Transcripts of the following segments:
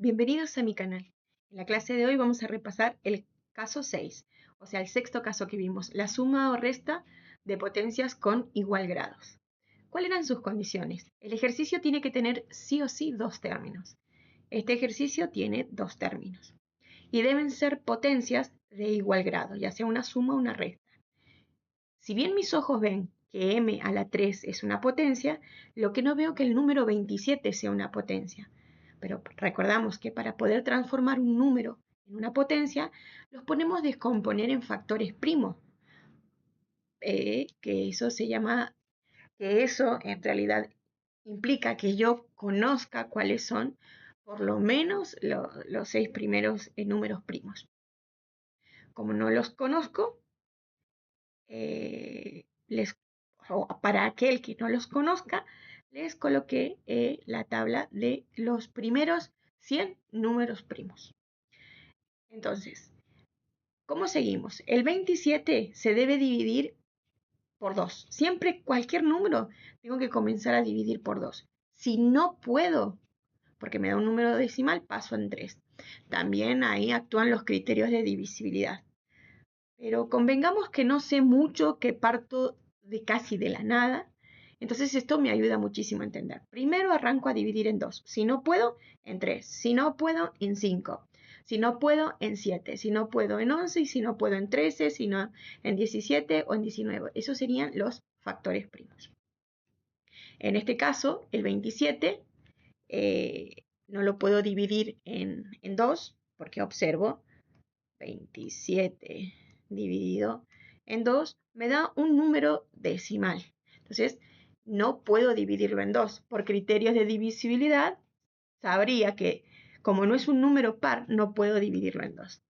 bienvenidos a mi canal. En la clase de hoy vamos a repasar el caso 6, o sea, el sexto caso que vimos, la suma o resta de potencias con igual grados. ¿Cuáles eran sus condiciones? El ejercicio tiene que tener sí o sí dos términos. Este ejercicio tiene dos términos. Y deben ser potencias de igual grado, ya sea una suma o una resta. Si bien mis ojos ven que m a la 3 es una potencia, lo que no veo que el número 27 sea una potencia. Pero recordamos que para poder transformar un número en una potencia, los podemos descomponer en factores primos, que eso en realidad implica que yo conozca cuáles son por lo menos los 6 primeros números primos. Como no los conozco, para aquel que no los conozca, les coloqué la tabla de los primeros 100 números primos. Entonces, ¿cómo seguimos? El 27 se debe dividir por 2. Siempre cualquier número tengo que comenzar a dividir por 2. Si no puedo, porque me da un número decimal, paso en 3. También ahí actúan los criterios de divisibilidad. Pero convengamos que no sé mucho, que parto de casi de la nada. Entonces esto me ayuda muchísimo a entender. Primero arranco a dividir en 2. Si no puedo, en 3. Si no puedo, en 5. Si no puedo, en 7. Si no puedo, en 11. Y si no puedo, en 13. Si no, en 17 o en 19. Esos serían los factores primos. En este caso, el 27 no lo puedo dividir en 2 porque observo 27 dividido en 2 me da un número decimal. Entonces, no puedo dividirlo en 2. Por criterios de divisibilidad, sabría que como no es un número par, no puedo dividirlo en 2.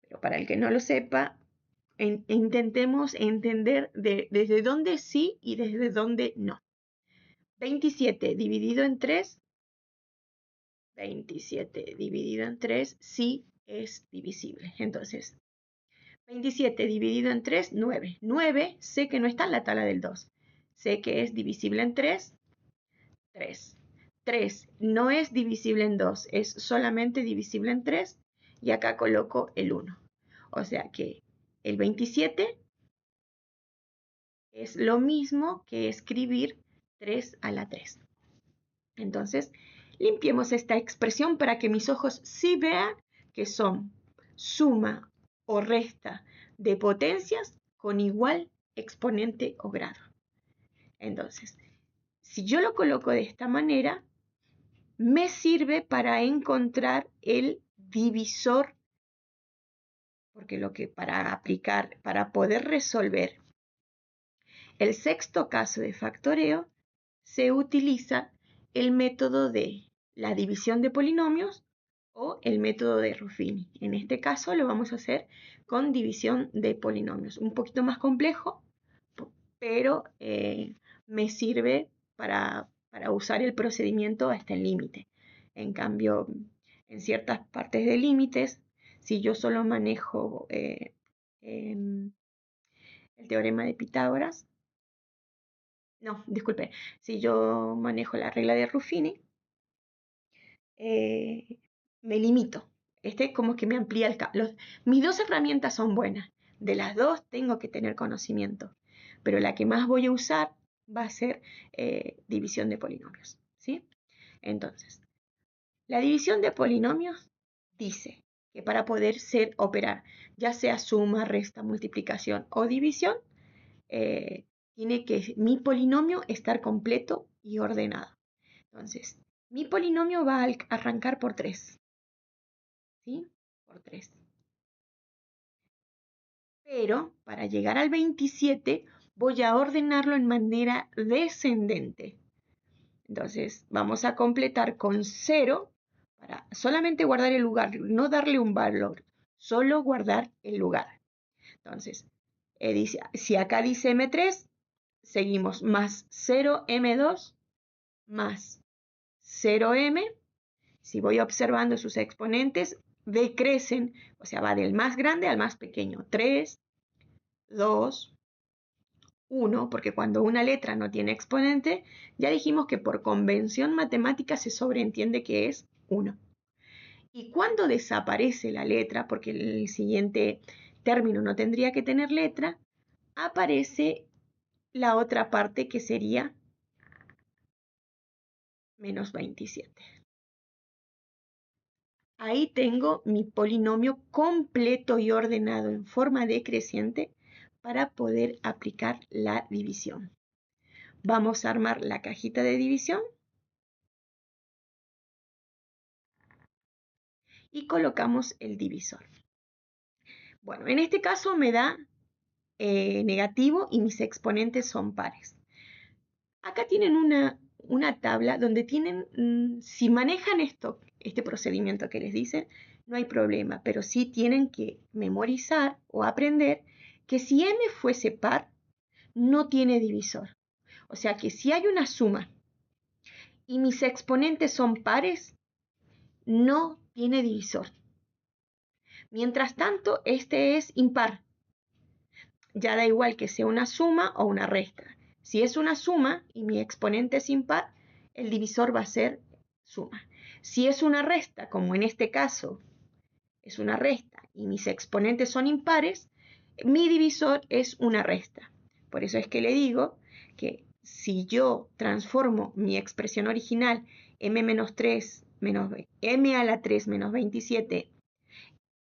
Pero para el que no lo sepa, intentemos entender desde dónde sí y desde dónde no. 27 dividido en 3, 27 dividido en 3 sí es divisible. Entonces, 27 dividido en 3, 9. 9 sé que no está en la tabla del 2. Sé que es divisible en 3, 3. 3 no es divisible en 2, es solamente divisible en 3. Y acá coloco el 1. O sea que el 27 es lo mismo que escribir 3 a la 3. Entonces, limpiemos esta expresión para que mis ojos sí vean que son suma o resta de potencias con igual exponente o grado. Entonces, si yo lo coloco de esta manera, me sirve para encontrar el divisor, porque para poder resolver el sexto caso de factoreo, se utiliza el método de la división de polinomios o el método de Ruffini. En este caso lo vamos a hacer con división de polinomios. Un poquito más complejo, pero me sirve para usar el procedimiento hasta el límite. En cambio, en ciertas partes de límites, si yo solo manejo el teorema de Pitágoras, no, disculpe, si yo manejo la regla de Ruffini, me limito. Este como que me amplía mis dos herramientas son buenas. De las dos tengo que tener conocimiento, pero la que más voy a usar va a ser división de polinomios, ¿sí? Entonces, la división de polinomios dice que para poder operar, ya sea suma, resta, multiplicación o división, tiene que mi polinomio estar completo y ordenado. Entonces, mi polinomio va a arrancar por 3. ¿Sí? Por 3. Pero para llegar al 27 voy a ordenarlo en manera descendente. Entonces, vamos a completar con 0 para solamente guardar el lugar, no darle un valor, solo guardar el lugar. Entonces, si acá dice M3, seguimos más 0M2 más 0M. Si voy observando sus exponentes, decrecen, o sea, va del más grande al más pequeño. 3, 2, 1, porque cuando una letra no tiene exponente, ya dijimos que por convención matemática se sobreentiende que es 1. Y cuando desaparece la letra, porque el siguiente término no tendría que tener letra, aparece la otra parte que sería menos 27. Ahí tengo mi polinomio completo y ordenado en forma decreciente para poder aplicar la división. Vamos a armar la cajita de división y colocamos el divisor. Bueno, en este caso me da negativo y mis exponentes son pares. Acá tienen una tabla donde tienen, si manejan este procedimiento que les dicen, no hay problema, pero sí tienen que memorizar o aprender que si m fuese par, no tiene divisor. O sea que si hay una suma y mis exponentes son pares, no tiene divisor. Mientras tanto, este es impar. Ya da igual que sea una suma o una resta. Si es una suma y mi exponente es impar, el divisor va a ser suma. Si es una resta, como en este caso es una resta y mis exponentes son impares, mi divisor es una resta. Por eso es que le digo que si yo transformo mi expresión original m-3 menos m a la 3 menos 27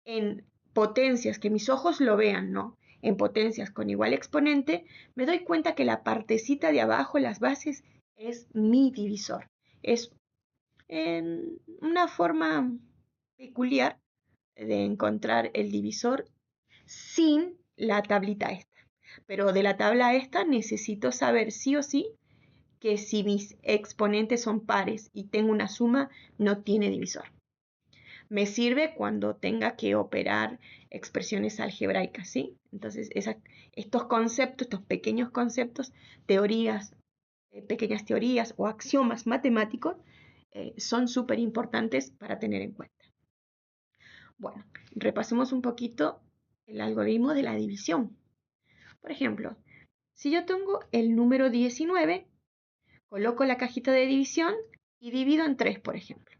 en potencias, que mis ojos lo vean, ¿no? En potencias con igual exponente, me doy cuenta que la partecita de abajo, las bases, es mi divisor. Es una forma peculiar de encontrar el divisor sin la tablita esta. Pero de la tabla esta necesito saber sí o sí que si mis exponentes son pares y tengo una suma, no tiene divisor. Me sirve cuando tenga que operar expresiones algebraicas, ¿sí? Entonces, estos conceptos, estos pequeños conceptos, teorías, pequeñas teorías o axiomas matemáticos son súper importantes para tener en cuenta. Bueno, repasemos un poquito el algoritmo de la división. Por ejemplo, si yo tengo el número 19, coloco la cajita de división y divido en 3, por ejemplo.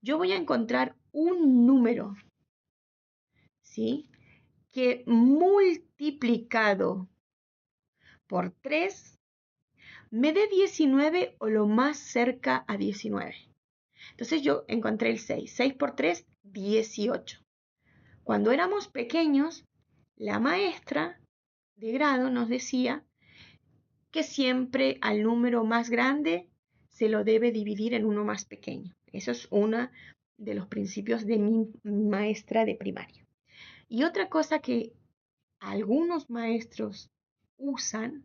Yo voy a encontrar un número, ¿sí?, que multiplicado por 3 me dé 19 o lo más cerca a 19. Entonces yo encontré el 6. 6 por 3, 18. Cuando éramos pequeños, la maestra de grado nos decía que siempre al número más grande se lo debe dividir en uno más pequeño. Eso es uno de los principios de mi maestra de primaria. Y otra cosa que algunos maestros usan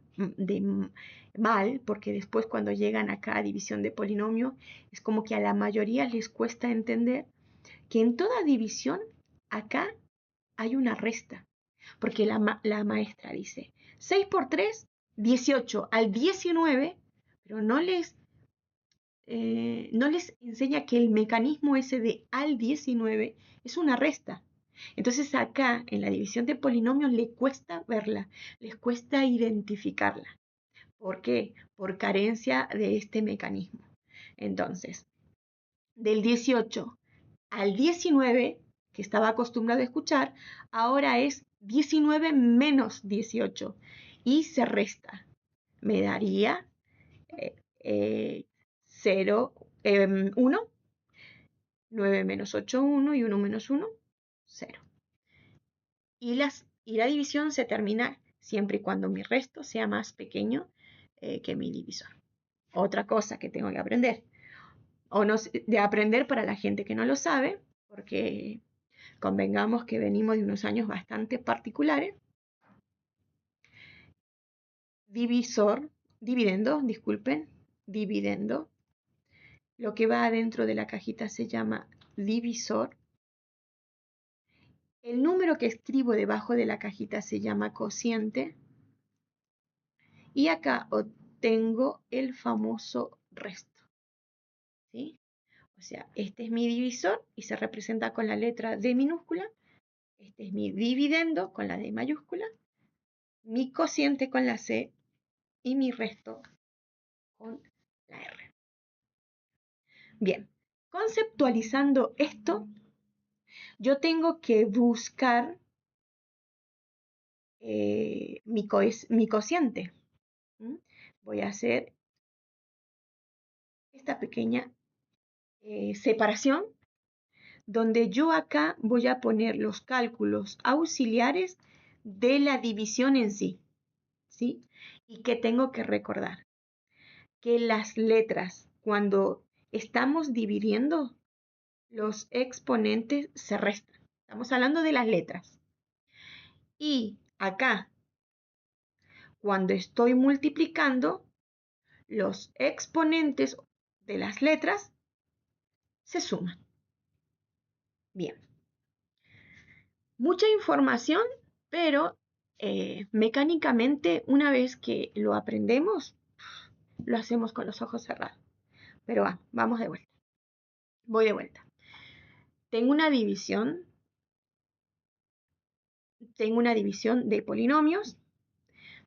mal, porque después cuando llegan acá a división de polinomio, es como que a la mayoría les cuesta entender que en toda división acá hay una resta, porque la maestra dice 6 por 3, 18 al 19, pero no les enseña que el mecanismo ese de al 19 es una resta. Entonces acá en la división de polinomios les cuesta verla, les cuesta identificarla. ¿Por qué? Por carencia de este mecanismo. Entonces, del 18 al 19, que estaba acostumbrado a escuchar, ahora es 19 menos 18 y se resta. Me daría 0, 1, 9 menos 8, 1 y 1 menos 1, 0. Y la división se termina siempre y cuando mi resto sea más pequeño que mi divisor. Otra cosa que tengo que aprender, o no, de aprender para la gente que no lo sabe, porque convengamos que venimos de unos años bastante particulares. Dividendo. Lo que va adentro de la cajita se llama divisor. El número que escribo debajo de la cajita se llama cociente. Y acá obtengo el famoso resto, ¿sí? O sea, este es mi divisor y se representa con la letra D minúscula. Este es mi dividendo con la D mayúscula. Mi cociente con la C y mi resto con la R. Bien, Conceptualizando esto, yo tengo que buscar mi cociente. Voy a hacer esta pequeña separación donde yo acá voy a poner los cálculos auxiliares de la división en sí, ¿sí? Y que tengo que recordar que las letras, cuando estamos dividiendo, los exponentes se restan. Estamos hablando de las letras. Y acá, cuando estoy multiplicando, los exponentes de las letras se suman. Bien. Mucha información, pero mecánicamente, una vez que lo aprendemos, lo hacemos con los ojos cerrados. Pero vamos de vuelta. Voy de vuelta. Tengo una división de polinomios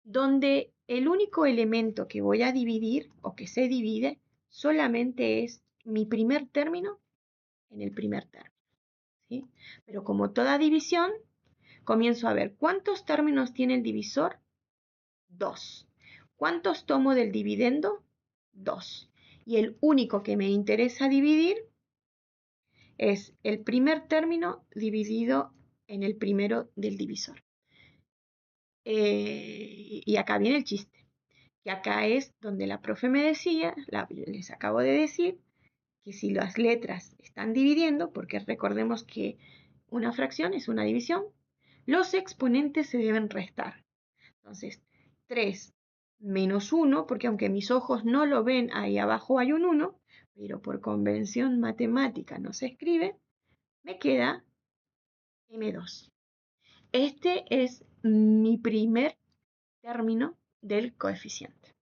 donde el único elemento que voy a dividir o que se divide solamente es mi primer término en el primer término, ¿sí? Pero como toda división, comienzo a ver cuántos términos tiene el divisor. 2. ¿Cuántos tomo del dividendo? 2. Y el único que me interesa dividir es el primer término dividido en el primero del divisor. Y acá viene el chiste, que acá es donde la profe me decía, les acabo de decir, que si las letras están dividiendo, porque recordemos que una fracción es una división, los exponentes se deben restar. Entonces, 3 menos 1, porque aunque mis ojos no lo ven, ahí abajo hay un 1, pero por convención matemática no se escribe, me queda M2. Este es mi primer término del coeficiente.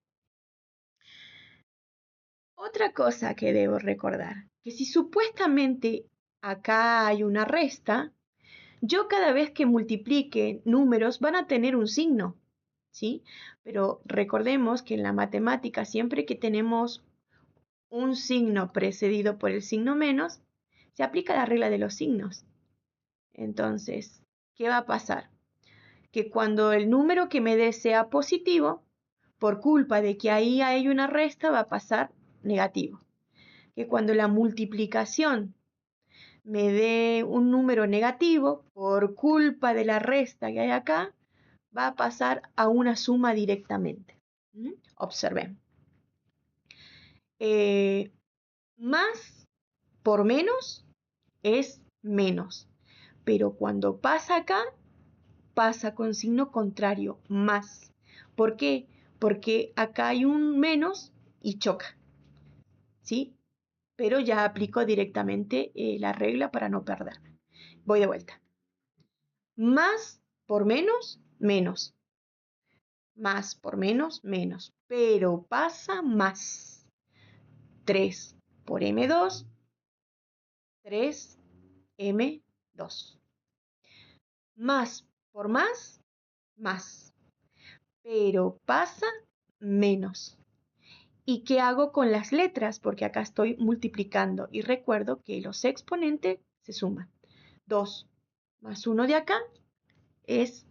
Otra cosa que debo recordar, que si supuestamente acá hay una resta, yo cada vez que multiplique números van a tener un signo, ¿sí? Pero recordemos que en la matemática siempre que tenemos un signo precedido por el signo menos, se aplica la regla de los signos. Entonces, ¿qué va a pasar? Que cuando el número que me dé sea positivo, por culpa de que ahí hay una resta, va a pasar negativo. Que cuando la multiplicación me dé un número negativo, por culpa de la resta que hay acá, va a pasar a una suma directamente. Observen. Más por menos es menos. Pero cuando pasa acá, pasa con signo contrario, más. ¿Por qué? Porque acá hay un menos y choca, ¿sí? Pero ya aplico directamente la regla para no perder. Voy de vuelta. Más por menos, menos. Más por menos, menos. Pero pasa más. 3 por M2, 3M2. Más por más, más. Pero pasa menos. ¿Y qué hago con las letras? Porque acá estoy multiplicando y recuerdo que los exponentes se suman. 2 más 1 de acá es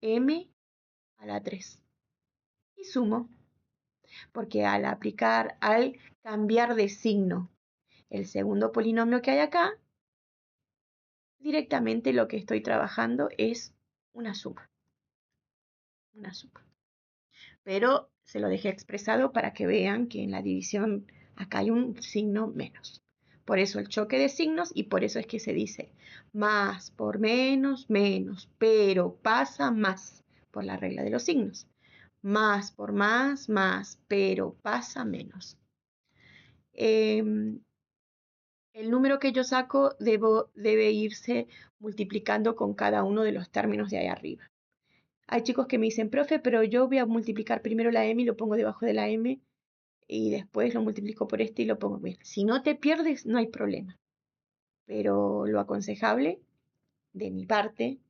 M a la 3. Y sumo, porque al cambiar de signo el segundo polinomio que hay acá, directamente lo que estoy trabajando es una suma. Una suma. Pero se lo dejé expresado para que vean que en la división acá hay un signo menos. Por eso el choque de signos y por eso es que se dice más por menos, menos, pero pasa más por la regla de los signos. Más por más, pero pasa menos. El número que yo saco debe irse multiplicando con cada uno de los términos de ahí arriba. Hay chicos que me dicen, profe, pero yo voy a multiplicar primero la M y lo pongo debajo de la M y después lo multiplico por este y lo pongo bien. Si no te pierdes, no hay problema. Pero lo aconsejable de mi parte,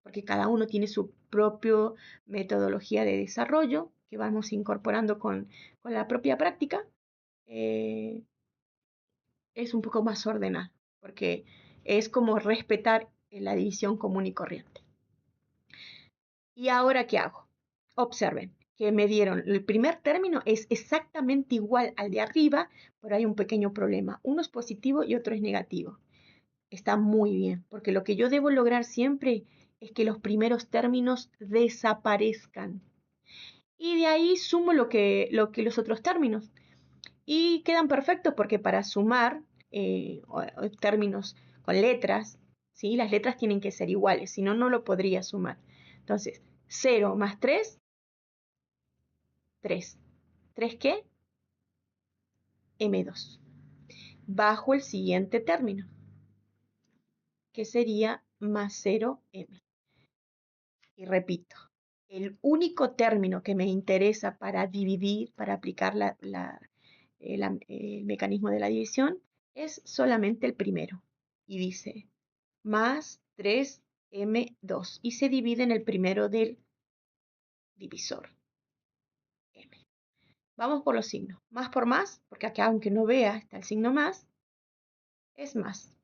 porque cada uno tiene su propia metodología de desarrollo que vamos incorporando con la propia práctica, es un poco más ordenado, porque es como respetar la división común y corriente. ¿Y ahora qué hago? Observen que me dieron, el primer término es exactamente igual al de arriba, pero hay un pequeño problema. Uno es positivo y otro es negativo. Está muy bien, porque lo que yo debo lograr siempre es que los primeros términos desaparezcan. Y de ahí sumo lo que los otros términos. Y quedan perfectos porque para sumar términos con letras, ¿sí? Las letras tienen que ser iguales, si no, no lo podría sumar. Entonces, 0 más 3, 3. ¿3 qué? M2. Bajo el siguiente término, que sería más 0M. Y repito, el único término que me interesa para dividir, para aplicar el mecanismo de la división, es solamente el primero. Y dice más 3M2. Y se divide en el primero del divisor, M. Vamos por los signos. Más por más, porque acá aunque no vea está el signo más, es más.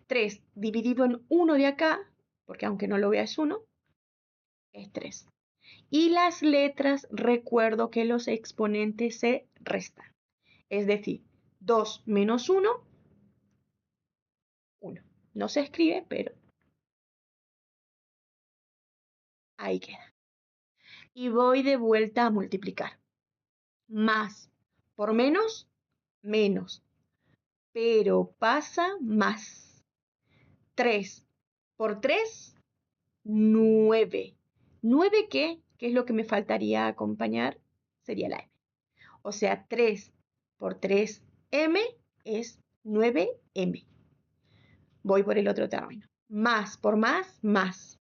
3 dividido en 1 de acá, porque aunque no lo vea es 1, es 3. Y las letras, recuerdo que los exponentes se restan. Es decir, 2 menos 1, 1. No se escribe, pero ahí queda. Y voy de vuelta a multiplicar. Más por menos, menos. Pero pasa más. 3 por 3, 9. ¿9 qué? ¿Qué es lo que me faltaría acompañar? Sería la M. O sea, 3 por 3M es 9M. Voy por el otro término. Más por más, más.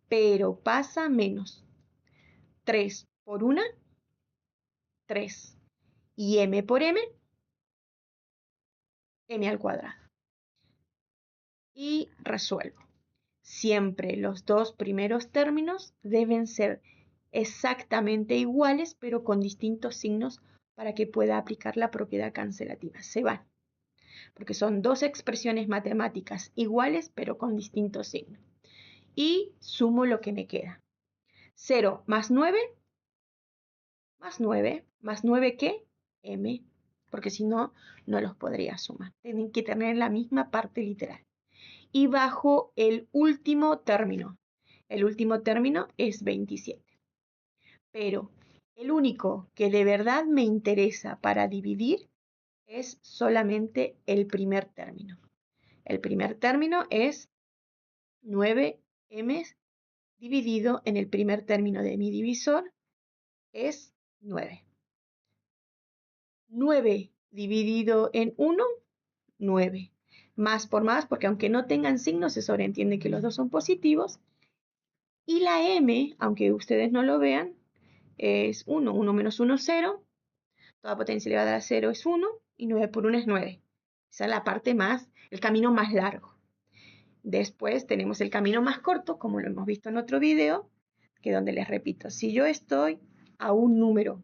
Pero pasa menos. 3 por 1, 3. Y M por M, M al cuadrado. Y resuelvo. Siempre los dos primeros términos deben ser exactamente iguales, pero con distintos signos para que pueda aplicar la propiedad cancelativa. Se van, porque son dos expresiones matemáticas iguales, pero con distintos signos. Y sumo lo que me queda. 0 más 9, más 9, más 9 ¿qué? M, porque si no, no los podría sumar. Tienen que tener la misma parte literal. Y bajo el último término. El último término es 27. Pero el único que de verdad me interesa para dividir es solamente el primer término. El primer término es 9m dividido en el primer término de mi divisor es 9. 9 dividido en 1, 9. Más por más, porque aunque no tengan signos, se sobreentiende que los dos son positivos. Y la m, aunque ustedes no lo vean, es 1. 1 menos 1, 0. Toda potencia elevada a 0 es 1. Y 9 por 1 es 9. Esa es la parte más, el camino más largo. Después tenemos el camino más corto, como lo hemos visto en otro video, que donde les repito, si yo estoy a un número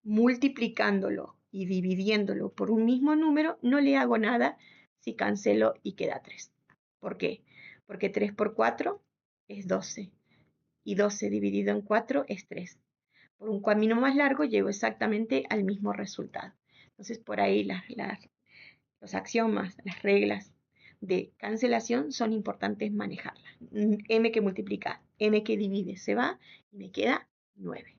multiplicándolo y dividiéndolo por un mismo número, no le hago nada si cancelo y queda 3. ¿Por qué? Porque 3 por 4 es 12 y 12 dividido en 4 es 3. Por un camino más largo llego exactamente al mismo resultado. Entonces por ahí los axiomas, las reglas de cancelación son importantes manejarlas. M que multiplica, M que divide, se va y me queda 9.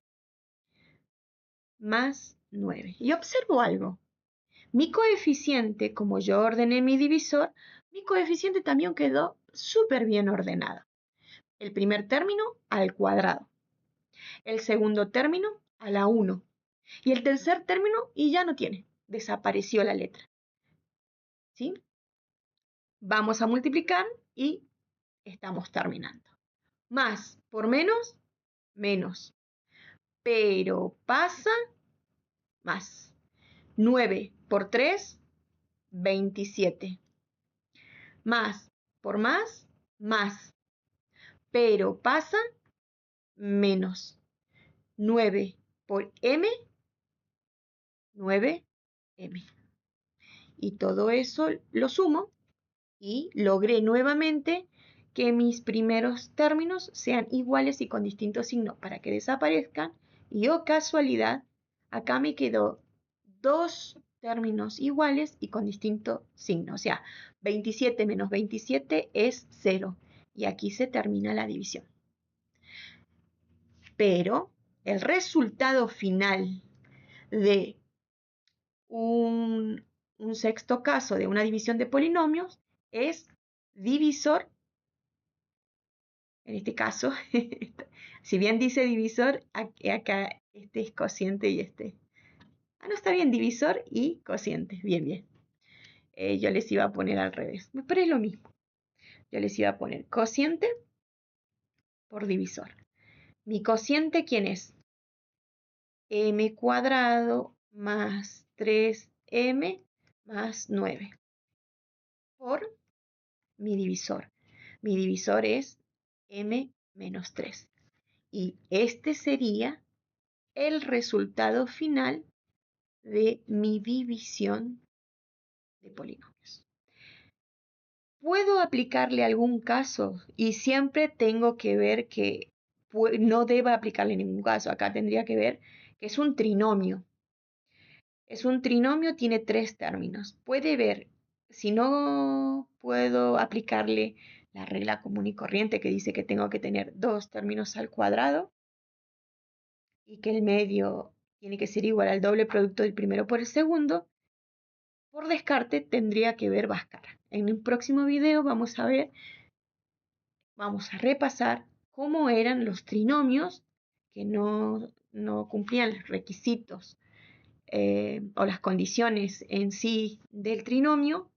Más 9. Y observo algo. Mi coeficiente, como yo ordené mi divisor, mi coeficiente también quedó súper bien ordenado. El primer término al cuadrado. El segundo término a la 1. Y el tercer término y ya no tiene. Desapareció la letra. ¿Sí? Vamos a multiplicar y estamos terminando. Más por menos, menos. Pero pasa más. 9 por 3, 27. Más por más, más. Pero pasa menos. 9 por m, 9m. y todo eso lo sumo y logré nuevamente que mis primeros términos sean iguales y con distintos signos para que desaparezcan. Y oh casualidad, acá me quedó dos términos iguales y con distinto signo. O sea, 27 menos 27 es 0. Y aquí se termina la división. Pero el resultado final de un sexto caso de una división de polinomios es divisor. En este caso, si bien dice divisor, acá este es cociente y este. Ah, no, está bien, divisor y cociente. Bien, bien. Yo les iba a poner al revés, pero es lo mismo. Yo les iba a poner cociente por divisor. ¿Mi cociente quién es? M cuadrado más 3m más 9 por mi divisor. Mi divisor es m menos 3. Y este sería el resultado final de mi división de polinomios. ¿Puedo aplicarle algún caso? Y siempre tengo que ver que no deba aplicarle ningún caso. Acá tendría que ver que es un trinomio. Es un trinomio, tiene 3 términos. Puede ver, si no puedo aplicarle la regla común y corriente que dice que tengo que tener 2 términos al cuadrado y que el medio tiene que ser igual al doble producto del primero por el segundo, por descarte tendría que ver Bhaskara. En el próximo video vamos a repasar cómo eran los trinomios que no cumplían los requisitos o las condiciones en sí del trinomio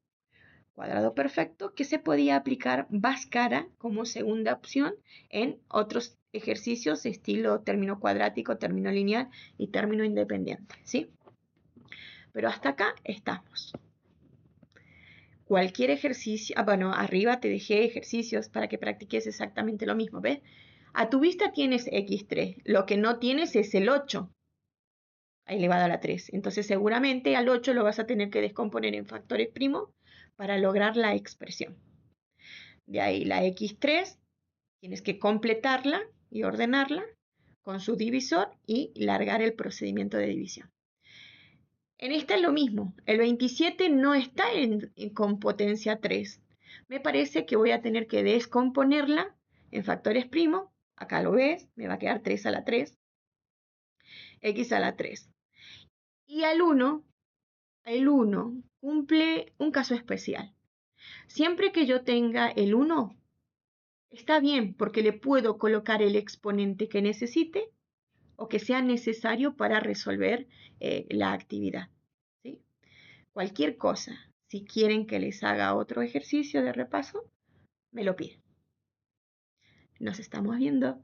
cuadrado perfecto, que se podía aplicar Bhaskara como segunda opción en otros ejercicios estilo término cuadrático, término lineal y término independiente, ¿sí? Pero hasta acá estamos. Cualquier ejercicio, bueno, arriba te dejé ejercicios para que practiques exactamente lo mismo, ¿ves? A tu vista tienes x3, lo que no tienes es el 8 elevado a la 3. Entonces seguramente al 8 lo vas a tener que descomponer en factores primos para lograr la expresión. De ahí la x3, tienes que completarla y ordenarla con su divisor y largar el procedimiento de división. En esta es lo mismo, el 27 no está con potencia 3. Me parece que voy a tener que descomponerla en factores primos. Acá lo ves, me va a quedar 3 a la 3, x a la 3. Y el 1 cumple un caso especial. Siempre que yo tenga el 1, está bien porque le puedo colocar el exponente que necesite o que sea necesario para resolver la actividad, ¿sí? Cualquier cosa, si quieren que les haga otro ejercicio de repaso, me lo piden. Nos estamos viendo.